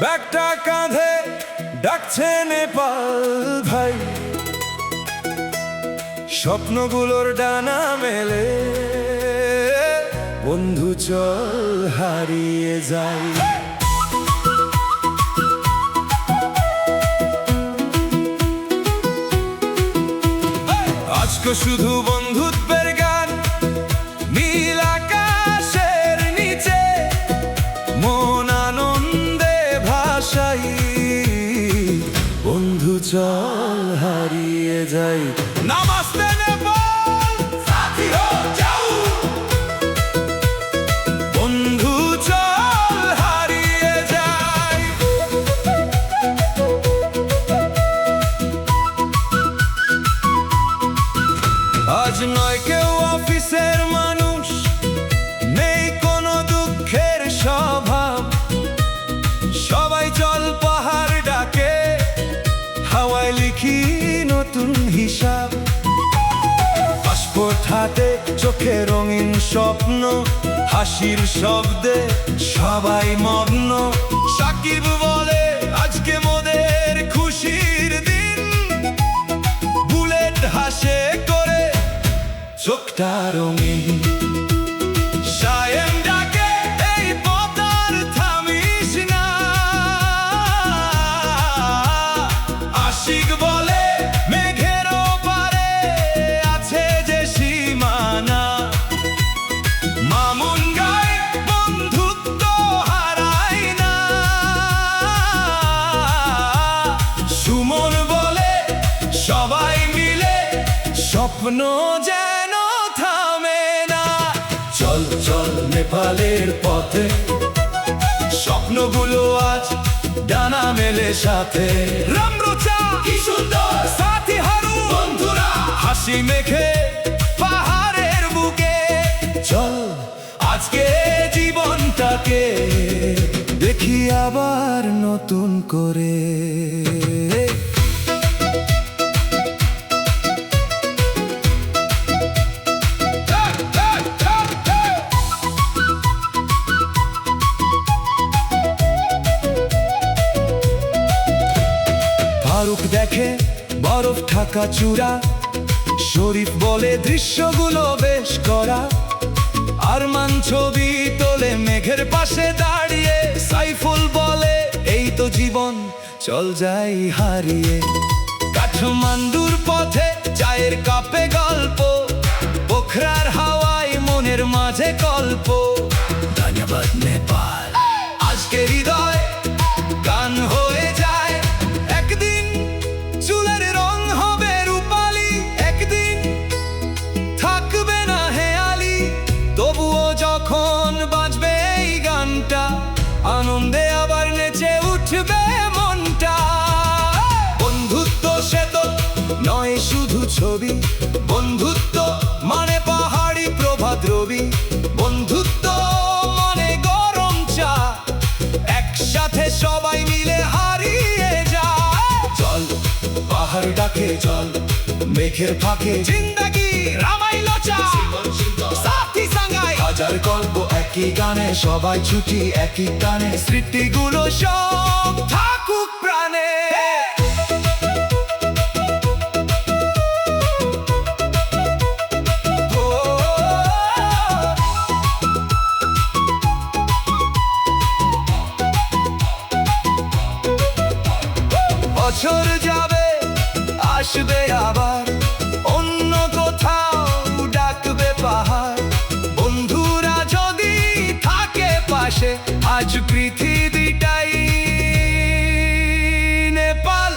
ব্যাগটা কাঁধে ডাকছে নেপাল ভাই, স্বপ্নগুলোর ডানা মেলে, বন্ধু চল হারিয়ে যাই। আজকে শুধু বন্ধুত্বের গান, নীল আকাশের নিচে মন আনন্দে ভাসাই, বন্ধু চল হারিয়ে যাই। নমস্তে নেপাল, সাথী হো যাও, বন্ধু চল হারিয়ে যাই। আজ নয় কেউ অফিসের মানুষ, নেই কোনো দুঃখের স্বভাব, সবাই চল পাহাড় ডাকে, হাওয়ায় লিখি নতুন হিসাব। পাসপোর্ট হাতে, চোখে রঙিন স্বপ্ন, হাসির শব্দে সবাই মগ্ন। সাকিব বলে আজকে মোদের খুশির দিন, বুলেট হাসে করে চোখটা রঙিন। সায়েম ডাকে এই পথ আর থামিস না, আশিক বলে মেঘের ওপারে আছে যে সীমানা। মামুন গায় বন্ধুত্ব হারায় না, সুমন বলে সবাই মিলে স্বপ্ন যেন থামে না। চল চল নেপালের পথে, স্বপ্নগুলো আজ ডানা মেলে সাথে। রামরুচা কি সুন্দর সাথী হারু, বন্ধুরা হাসি মেখে পাহাড়ের বুকে। চল আজকে জীবনটাকে দেখি আবার নতুন করে। ফারুক দেখে বরফ ঢাকা চূড়া, শরীফ বলে দৃশ্যগুলো বেশ করা। আরমান ছবি তোলে মেঘের পাশে দাঁড়িয়ে, সাইফুল বলে এই তো জীবন, চল যাই হারিয়ে। কাঠমান্ডুর পথে চায়ের কাপে গল্প, পোখরার হাওয়ায় মনের মাঝে কল্প। ধন্যবাদ নেপাল, আজকে হৃদয় গান হয়ে যায়। একদিন চুলের রং হবে রূপালি, একদিন থাকবে না হেয়ালি, তবুও যখন বাজবে এই গানটা, আনন্দে আবার নেচে উঠবে মনটা। বন্ধুত্ব সে তো নয় শুধু ছবি, বন্ধুত্ব মানে পাহাড়ি প্রভাত রবি, বন্ধুত্ব মানে গরম চা, একসাথে সবাই মিলে হারিয়ে যায়। চল পাহাড় ডাকে, চল মেঘের ফাঁকে, জিন্দেগি রামাইলো চা, সাথী সাঙ্গাই হাজার গল্প একই গানে, সবাই ছুটি একই টানে, স্মৃতিগুলো সব থাকুক প্রাণে। বছর যাবে আসবে আবার, অন্য কোথাও ডাকবে পাহাড়, বন্ধুরা যদি থাকে পাশে, আজ পৃথিবীটাই নেপাল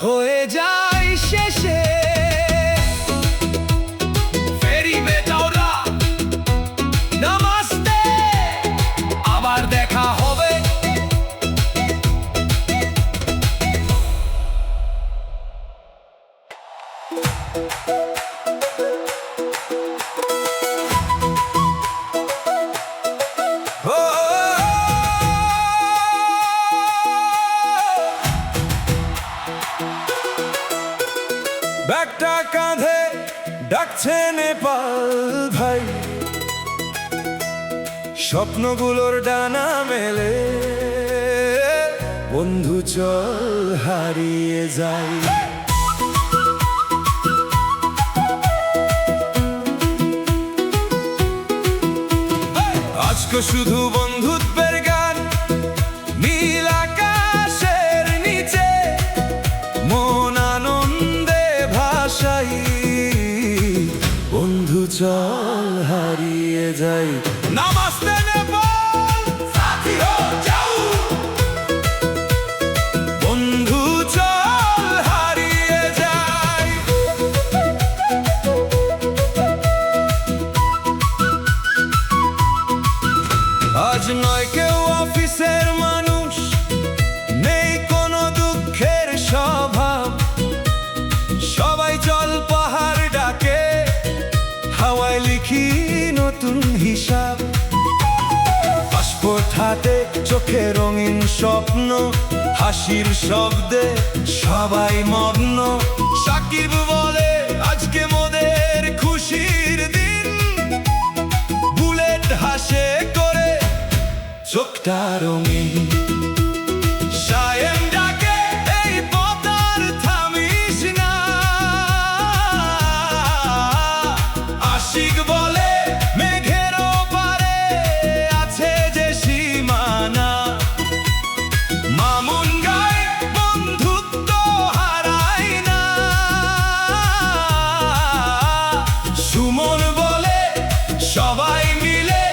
হয়ে যায় শেষে। ফেরি মেটাওরা নমস্তে, আবার দেখা হবে। কাঁধে ডাকছে নেপাল ভাই, স্বপ্নগুলোর ডানা মেলে, বন্ধু চল হারিয়ে যাই। আজকে শুধু বন্ধুত্বের গান, নীল আকাশের নিচে মন আনন্দে ভাসাই, বন্ধু চল হারিয়ে যাই। নমস্তে নেপাল, সাথী হো যাও, বন্ধু চল হারিয়ে যাই। আজ নয় কেউ অফিসের মানুষ, নেই কোনো দুঃখের স্বভাব, সবাই চল পাহাড় ডাকে, হাওয়ায় লিখি নতুন হিসাব। পাসপোর্ট হাতে, চোখে রঙিন স্বপ্ন, হাসির শব্দে সবাই মগ্ন। সাকিব বলে আজকে মোদের খুশির দিন, বুলেট হাসে করে চোখটা রঙিন। সায়েম ডাকে এই পথ আর থামিস না, আশিক বলে মেঘের ওপারে আছে যে সীমানা। মামুন গায় বন্ধুত্ব হারাই না, সুমন বলে সবাই মিলে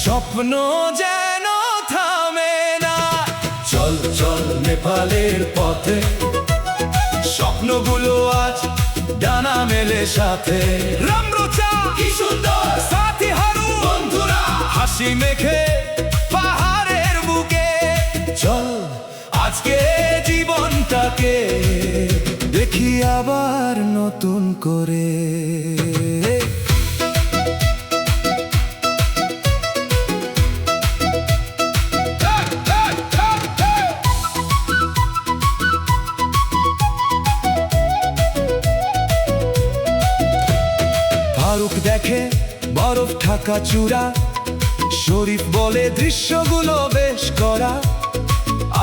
স্বপ্ন যেন থামে না। চল চল নেপালের পথে, স্বপ্নগুলো আজ ডানা মেলে সাথে। রামরুচা কি সুন্দর সাথী হারু, বন্ধুরা হাসি মেখে পাহাড়ের বুকে। চল আজকে জীবনটাকে দেখি আবার নতুন করে। ফারুক দেখে বরফ ঢাকা চূড়া, শরীফ বলে দৃশ্যগুলো বেশ করা।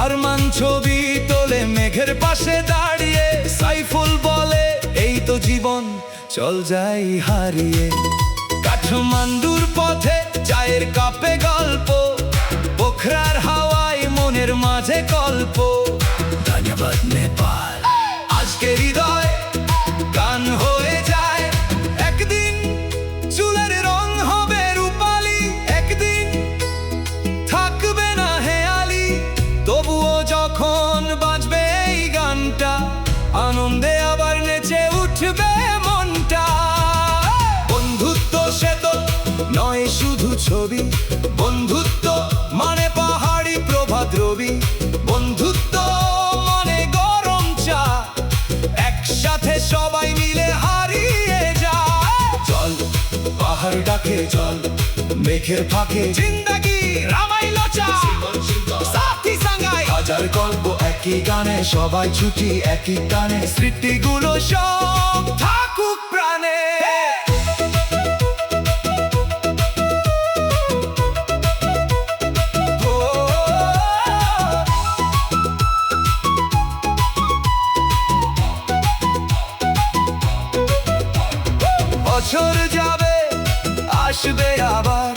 আরমান ছবি তোলে মেঘের পাশে দাঁড়িয়ে, সাইফুল বলে এই তো জীবন চল যাই হারিয়ে। কাঠমান্ডুর পথে চায়ের কাপে গল্প, পোখরার হাওয়ায় মনের মাঝে কল্প। ধন্যবাদ নেপাল, আজকে হৃদয় গান হয়ে যায়। একদিন চুলের রং হবে রূপালি, একদিন থাকবে না হেয়ালি, তবুও যখন বাজবে এই গানটা, আনন্দে আবার নেচে উঠবে মনটা। বন্ধুত্ব সে তো নয় শুধু ছবি, বন্ধুত্ব মানে পাহাড়ি প্রভাত রবি, বন্ধুত্ব মানে গরম চা, একসাথে সবাই মিলে হারিয়ে যায়। চল পাহাড় ডাকে, চল মেঘের ফাঁকে, জিন্দেগি রামাইলো চা, সাথী সাঙ্গাই হাজার গল্প একই গানে, সবাই ছুটি একই টানে, স্মৃতিগুলো সব থাকুক প্রাণে। বছর যাবে আসবে আবার,